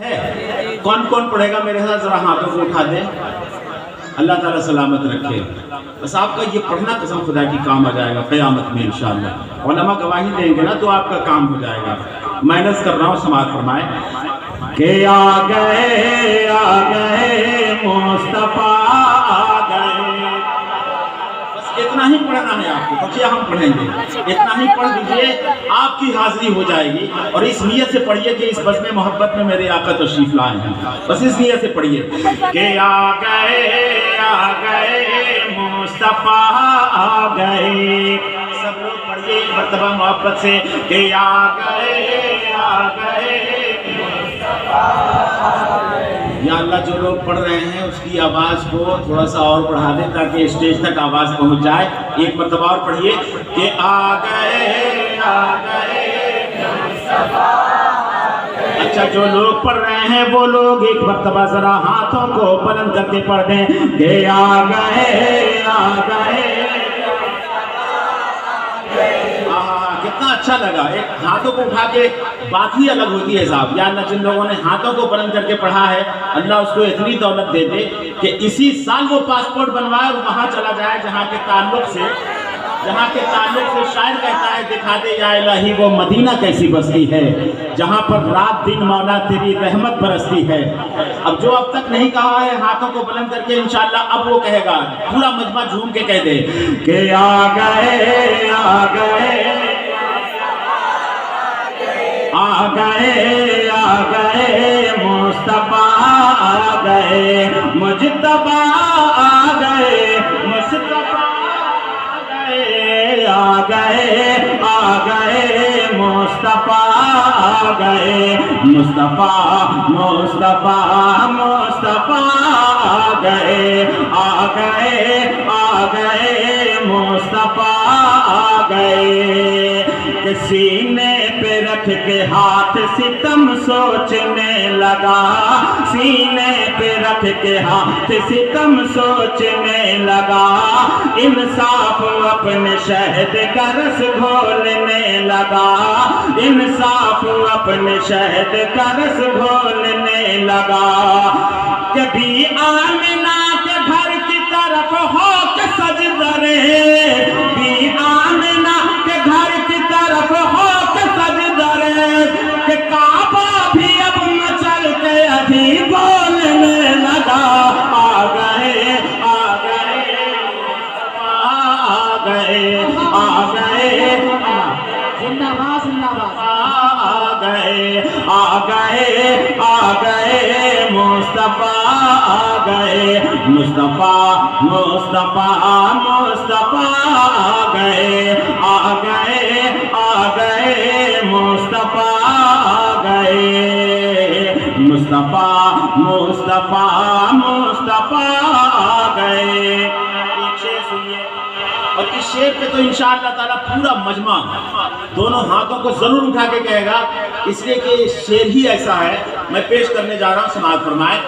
ہے کون کون پڑھے گا میرے ساتھ ذرا ہاتھوں کو اٹھا دیں. اللہ تعالیٰ سلامت رکھے. بس آپ کا یہ پڑھنا قسم خدا کی کام آ جائے گا قیامت میں انشاءاللہ. علماء گواہی دیں گے نا تو آپ کا کام ہو جائے گا. میں نظر کر رہا ہوں سماعت فرمائے کہ آ گئے مصطفیٰ آ گئے. بس اتنا ہی پڑھنا ہے آپ کو. بچے ہم پڑھیں گے اتنا ہی پڑھ دیجئے آپ کی حاضری ہو جائے گی. اور اس نیت سے پڑھیے کہ اس بزم محبت میں میرے آقا تشریف لائے ہیں. بس اس نیت سے پڑھیے کہ آ گئے مصطفیٰ آ گئے. سب لوگ پڑھیے ایک مرتبہ محبت سے کہ آ گئے یا اللہ جو لوگ پڑھ رہے ہیں اس کی آواز کو تھوڑا سا اور بڑھا دیں تاکہ اسٹیج تک آواز پہنچ جائے. ایک مرتبہ اور پڑھیے کہ آ گئے اچھا جو لوگ پڑھ رہے ہیں وہ لوگ ایک مرتبہ ذرا ہاتھوں کو بلند کر کے پڑھ دیں کہ آ گئے. کتنا اچھا لگا. ایک ہاتھوں کو اٹھا کے بات ہی الگ ہوتی ہے صاحب. یا اللہ جن لوگوں نے ہاتھوں کو بلند کر کے پڑھا ہے اللہ اس کو اتنی دولت دے دے کہ اسی سال وہ پاسپورٹ بنوائے اور وہاں چلا جائے جہاں کے تعلق سے شاعر کہتا ہے دکھا دے یا الہی وہ مدینہ کیسی بستی ہے جہاں پر رات دن مولا تیری رحمت برستی ہے. اب جو اب تک نہیں کہا ہے ہاتھوں کو بلند کر کے انشاءاللہ اب وہ کہے گا. پورا مجمع جھوم کے کہہ دے کہ آ گئے مصطفیٰ آ گئے مجتبیٰ آ گئے مصطفیٰ آ گئے مصطفیٰ آ گئے مصطفیٰ آ گئے مصطفیٰ آ گئے. کہ سینے پہ رکھ کے ہاتھ ستم سوچنے لگا. سینے پہ رکھ کے ہاتھ ستم سوچنے لگا. انصاف اپنے شہد کا رس گھولنے لگا. انصاف اپنے شہد کا رس گھولنے لگا. کبھی آمنہ کے گھر کی طرف ہو کے سجدہ رہے. بھی آمنہ کے گھر کی طرف ہو کے سجدہ رہے. کہ کعبہ بھی اب مچل کے ابھی بولنے لگا. آ گئے مصطفیٰ آ گئے مصطفیٰ آ گئے مصطفیٰ آ گئے مصطفیٰ آ گئے. ایک شعر سنیے اور اس شعر پہ تو انشاءاللہ تعالیٰ پورا مجمع دونوں ہاتھوں کو ضرور اٹھا کے کہے گا اس لیے کہ شعر ہی ایسا ہے. میں پیش کرنے جا رہا ہوں سماعت فرمائے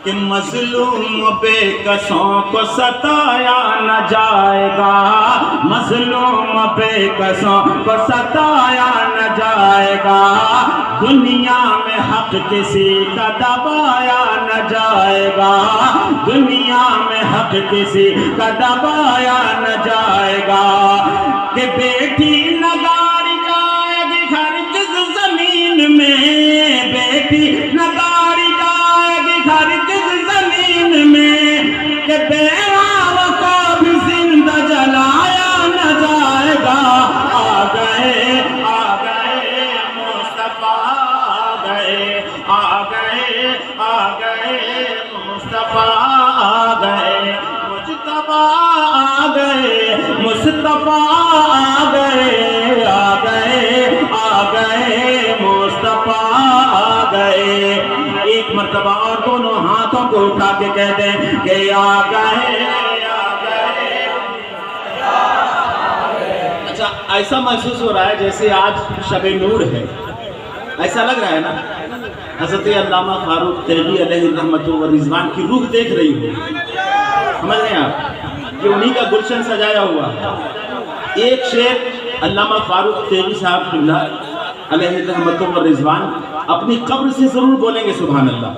کہ مظلوم بے کسوں کو ستایا نہ جائے گا. مظلوم بے کسوں کو ستایا نہ جائے گا. دنیا میں حق کسی کا دبایا نہ جائے گا. دنیا میں حق کسی کا دبایا نہ جائے گا. کہ بیٹی نگاری جائے گی ہرگز زمین میں. بیٹی نگاری جائے گی ہرگز زمین میں. کہ بیراو کو بھی زندہ جلایا نہ جائے گا. آ گئے مصطفیٰ آ گئے مصطفیٰ آ گئے مجتبیٰ آ گئے مصطفیٰ آ گئے مصطفیٰ آ گئے. ایک مرتبہ اور دونوں ہاتھوں کو اٹھا کے کہہ دیں کہ آ گئے. اچھا ایسا محسوس ہو رہا ہے جیسے آج شب نور ہے. ایسا لگ رہا ہے نا. حضرت علامہ فاروق تیغی علیہ الرحمۃ والرضوان کی روح دیکھ رہی ہو. سمجھ رہے ہیں آپ کہ انہی کا گلشن سجایا ہوا. ایک شعر علامہ فاروق تیغی صاحب علیہ الرحمۃ والرضوان اپنی قبر سے ضرور بولیں گے سبحان اللہ.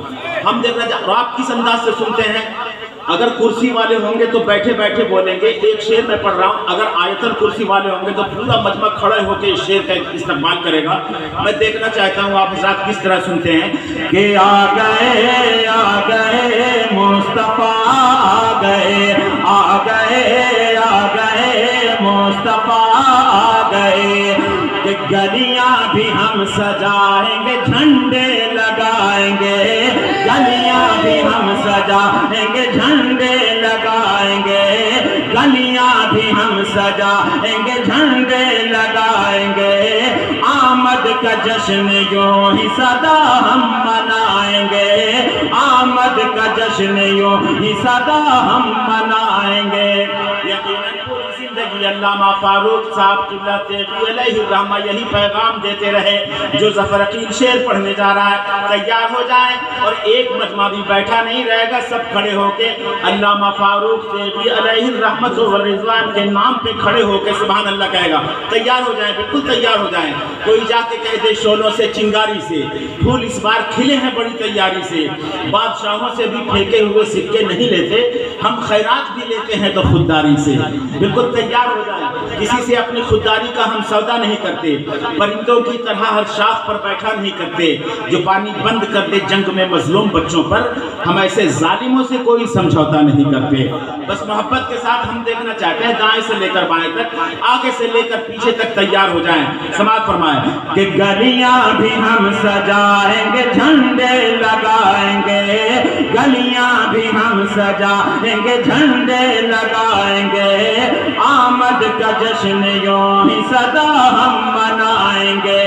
ہم دیکھنا چاہتے ہیں آپ کس انداز سے سنتے ہیں. اگر کرسی والے ہوں گے تو بیٹھے بیٹھے بولیں گے. ایک شعر میں پڑھ رہا ہوں, اگر آیت الکرسی والے ہوں گے تو پورا مجمع کھڑے ہو کے اس شعر کا استقبال کرے گا. میں دیکھنا چاہتا ہوں آپ حضرات کس طرح سنتے ہیں کہ آ گئے مصطفیٰ آ گئے مصطفیٰ آ گئے کہ گلیاں بھی ہم سجائیں گے جھنڈے لگائیں گے, گلیاں بھی ہم سجائیں گے جھنڈے لگائیں گے, گلیاں بھی ہم سجائیں گے جھنڈے لگائیں گے. آمد کا جشن یوں ہی سدا ہم منائیں گے, آمد کا جشن یوں ہی سدا ہم منائیں گے. یقیناً پوری زندگی علامہ فاروق صاحب قبلہ تیغی علیہ الرحمہ یہی پیغام دیتے رہے. جو ظفر عقیل شعر پڑھنے جا رہا ہے تیار ہو جائیں, اور ایک مجمع بھی بیٹھا نہیں رہے گا, سب کھڑے ہو کے علامہ فاروق تیغی علیہ الرحمت والرضوان کے نام پہ کھڑے ہو کے سبحان اللہ کہے گا. تیار ہو جائیں, بالکل تیار ہو جائیں. کوئی جا کے کہہ دے شولوں سے چنگاری سے پھول اس بار کھلے ہیں بڑی تیاری سے. بادشاہوں سے بھی پھینکے ہوئے سکے نہیں لیتے, ہم خیرات بھی لیتے ہیں تو خودداری سے. بالکل تیار ہو جائیں. کسی سے اپنی خودداری کا ہم سودا نہیں کرتے, پرندوں کی طرح ہر شاخ پر بیٹھا نہیں کرتے. جو پانی بند کر دے جنگ میں مظلوم بچوں پر, ہم ایسے ظالموں سے کوئی سمجھوتا نہیں کرتے. بس محبت کے ساتھ ہم دیکھنا چاہتے ہیں دائیں سے لے کر بائیں تک, آگے سے لے کر پیچھے تک تیار ہو جائیں. سماعت فرمائیں کہ گلیاں بھی ہم سجائیں گے جھنڈے لگائیں گے, گلیاں بھی ہم سجائیں گے جھنڈے لگائیں گے. آمد کا جشن یوں ہی سدا ہم منائیں گے,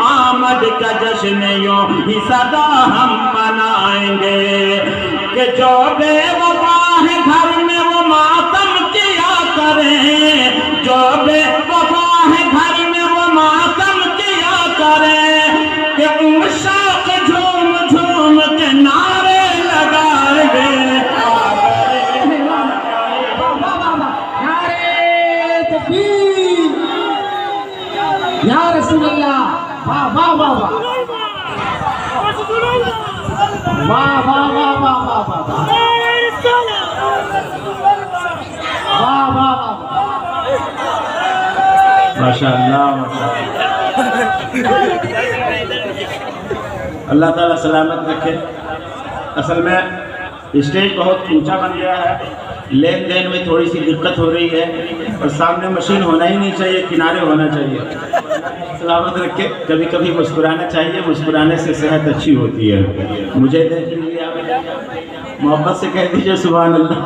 آمد کا جشن یوں ہی سدا ہم منائیں گے. کہ جو بے وفا ہے گھر میں وہ ماتم کیا کریں, جو بے وفا ہے گھر میں وہ ماتم کیا کریں. کہ ان شوق جھوم جھوم کے نعرے لگائیں گے. یا رسول اللہ, واہ واہ واہ واہ واہ واہ واہ واہ واہ واہ واہ واہ. ماشاء اللہ, اللہ تعالیٰ سلامت رکھے. اصل میں اسٹیج بہت اونچا بن گیا ہے, لین دین میں تھوڑی سی دقت ہو رہی ہے, اور سامنے مشین ہونا ہی نہیں چاہیے, کنارے ہونا چاہیے. سلامت رکھے. کبھی کبھی مسکرانا چاہیے, مسکرانے سے صحت اچھی ہوتی ہے. مجھے دیکھ لیجیے, آپ محبت سے کہہ دیجیے سبحان اللہ.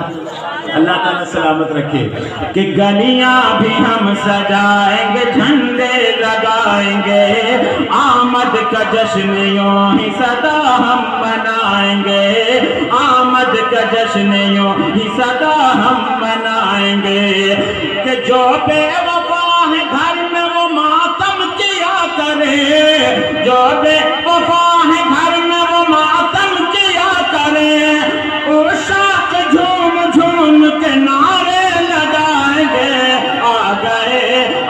اللہ تعالیٰ سلامت رکھے. کہ گلیاں بھی ہم سجائیں گے جھنڈے لگائیں گے, آمد کا جشن یوں ہی سدا ہم منائیں گے, آمد کا جشن یوں ہی سدا ہم منائیں گے. کہ جو بے وفا ہے گھر میں وہ ماتم کیا کرے, جو بے وفا ہے گھر میں وہ ماتم کیا کرے. اور شاخ جھوم جھوم کے نعرے لگائیں گے. آ گئے آ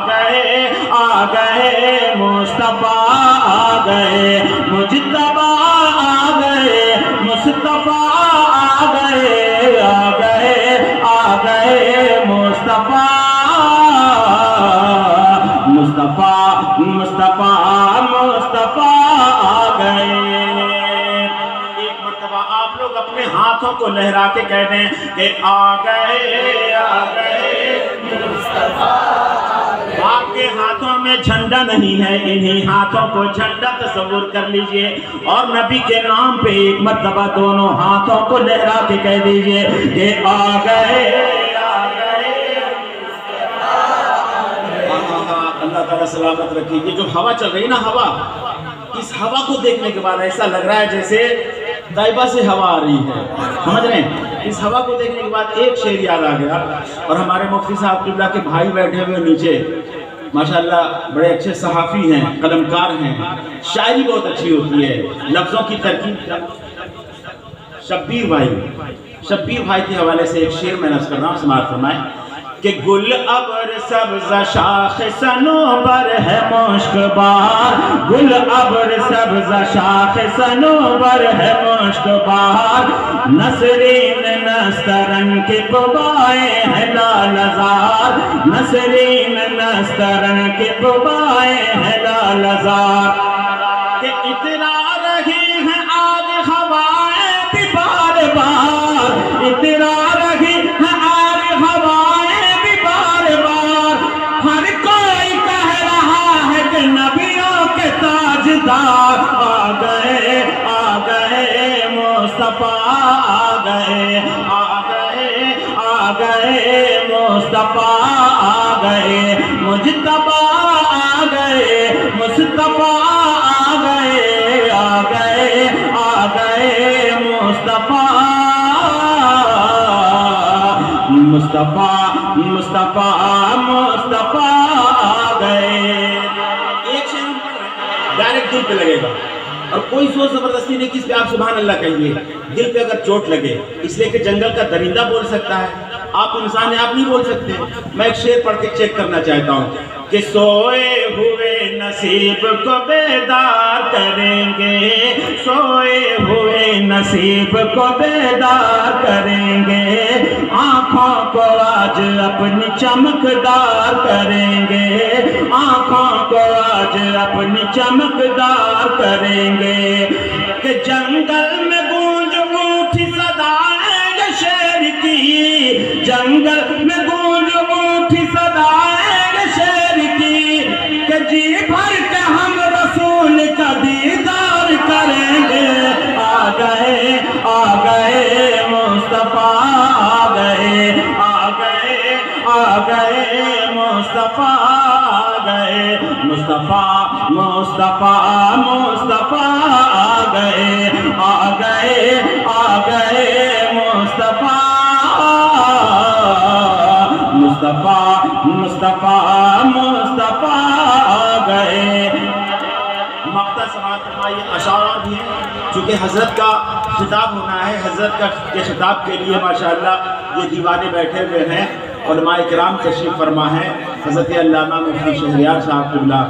گئے آ گئے مصطفیٰ آ گئے, مجتبیٰ آ گئے, مصطفیٰ آ گئے, آ گئے آ گئے مصطفیٰ, مصطفیٰ مصطفیٰ مصطفیٰ آ گئے. ایک مرتبہ آپ لوگ اپنے ہاتھوں کو لہرا کے کہہ دیں کہ آ گئے مصطفیٰ. آپ کے ہاتھوں میں جھنڈا نہیں ہے, انہی ہاتھوں کو جھنڈا تصور کر لیجئے, اور نبی کے نام پہ ایک مرتبہ دونوں ہاتھوں کو لہرا کے کہہ دیجئے کہ آ گئے. اللہ تعالیٰ سلامت رکھیے. یہ جو ہوا چل رہی ہے نا, ہوا, اس ہوا کو دیکھنے کے بعد ایسا لگ رہا ہے جیسے طیبہ سے ہوا آ رہی ہے. سمجھ رہے ہیں؟ اس ہوا کو دیکھنے کے بعد ایک شعر یاد آ گیا, اور ہمارے مفتی صاحب قبلہ کے بھائی بیٹھے ہوئے نیچے, ماشاءاللہ بڑے اچھے صحافی ہیں, قلمکار ہیں, شاعری بہت اچھی ہوتی ہے, لفظوں کی ترکیب. شبیر بھائی کے حوالے سے ایک شعر میں نقل کر رہا ہوں, سماعت فرمائیں کہ گل ابر سبز شاخ صنوبر ہے مشک بار، گل ابر سبز شاخ صنوبر ہے مشک بار، نسرین نسترن کی قبائیں ہیں لال زار، نسرین نسترن کی قبائیں ہیں لال زار، کہ اترا رہی ہیں آج ہوائیں بھی بار بار، اترا رہی ہیں آج ہوائیں بھی بار بار، ہر کوئی کہہ رہا ہے کہ نبیوں کے تاجدار آ گئے مصطفیٰ آ گئے مصطفیٰ آ گئے، مجتبیٰ آ گئے، مصطفیٰ آ گئے مصطفیٰ مصطفیٰ آ گئے۔ ایک شعر ہم پڑھ رہے ہیں، ڈائریکٹ دل پہ لگے گا، اور کوئی زور زبردستی نہیں کہ اس پہ آپ سبحان اللہ کہیے، دل پہ اگر چوٹ لگے، اس لیے کہ جنگل کا درندہ بول سکتا ہے، آپ انسان ہیں، آپ نہیں بول سکتے۔ میں ایک شعر پڑھ کے چیک کرنا چاہتا ہوں کہ سوئے ہوئے نصیب کو بیدار کریں گے، سوئے ہوئے نصیب کو بیدار کریں گے، آنکھوں کو آج اپنی چمکدار کریں گے، آنکھوں کو آج اپنی چمکدار کریں گے، کہ جنگل میں گونج اٹھی صدائیں یہ شیر کی، جنگل میں گونج اٹھی صدائیں یہ شیر کی، کہ جی بھر کے ہم رسول کا دیدار کریں گے، آ گئے مصطفیٰ آ گئے مصطفیٰ آ گئے، مصطفیٰ آ گئے مصطفیٰ آ گئے۔ مقطع سماعت فرمائیے، اشعار بھی ہیں، چونکہ حضرت کا خطاب ہونا ہے، حضرت کے خطاب کے لیے ماشاءاللہ یہ دیوانے بیٹھے ہوئے ہیں، علماء کرام تشریف فرما ہے، حضرت علامہ مفتی شہریار صاحب قبلہ،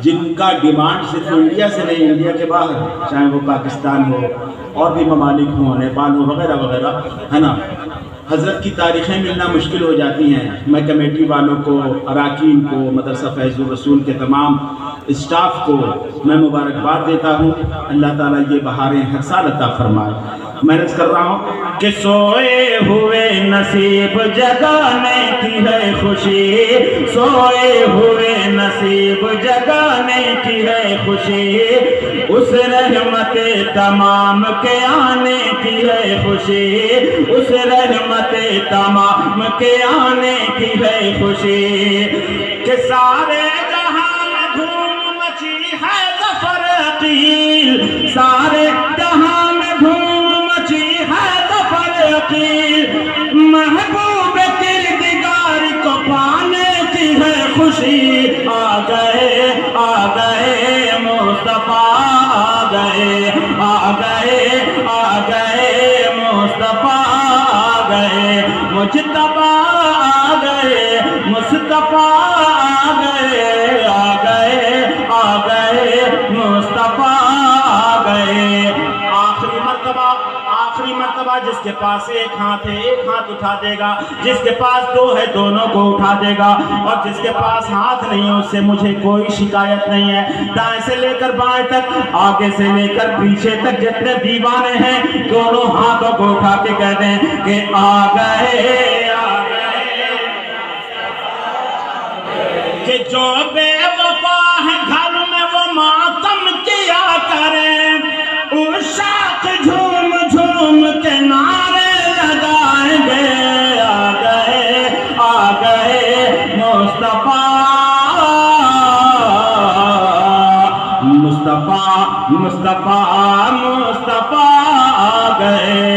جن کا ڈیمانڈ صرف انڈیا سے نہیں، انڈیا کے باہر، چاہے وہ پاکستان ہو اور بھی ممالک ہوں، نیپال ہو وغیرہ وغیرہ، ہے نا، حضرت کی تاریخیں ملنا مشکل ہو جاتی ہیں۔ میں کمیٹی والوں کو، اراکین کو، مدرسہ فیض الرسول کے تمام اسٹاف کو میں مبارکباد دیتا ہوں، اللہ تعالیٰ یہ بہاریں ہر سال عطا فرمائے۔ میں عرض کر رہا ہوں کہ سوئے ہوئے نصیب جگانے کی ہے خوشی، سوئے ہوئے نصیب جگانے کی ہے خوشی، اس رحمت تمام کے آنے کی ہے خوشی، اس رحمت تمام کے آنے کی ہے خوشی، کہ سارے جہاں میں دھوم مچی ہے ظفر عقیل، سارے جہاں میں دھوم مچی ہے ظفر عقیل، محبوب کردگار کو پانے کی ہے خوشی، آ گئے مصطفیٰ آ گئے مصطفیٰ آ گئے، مجتبیٰ آ گئے، مصطفیٰ آ گئے مصطفیٰ آ گئے۔ آخری مرتبہ جس کے پاس ایک ہاتھ ہے ایک ہاتھ اٹھا دے گا، جس کے پاس دو ہے دونوں کو اٹھا دے گا، اور جس کے پاس ہاتھ نہیں ہے اس سے مجھے کوئی شکایت نہیں ہے۔ دائیں سے لے کر بائیں تک، آگے سے لے کر پیچھے تک جتنے دیوانے ہیں دونوں ہاتھوں کو اٹھا کے کہہ دیں کہ آ گئے کہ جو بے وفا ہے گھر میں وہ ماتم کیا کریں، اس شاخ جھوم جھوم کے نعرے لگائیں گے، آ گئے مصطفیٰ آ گئے۔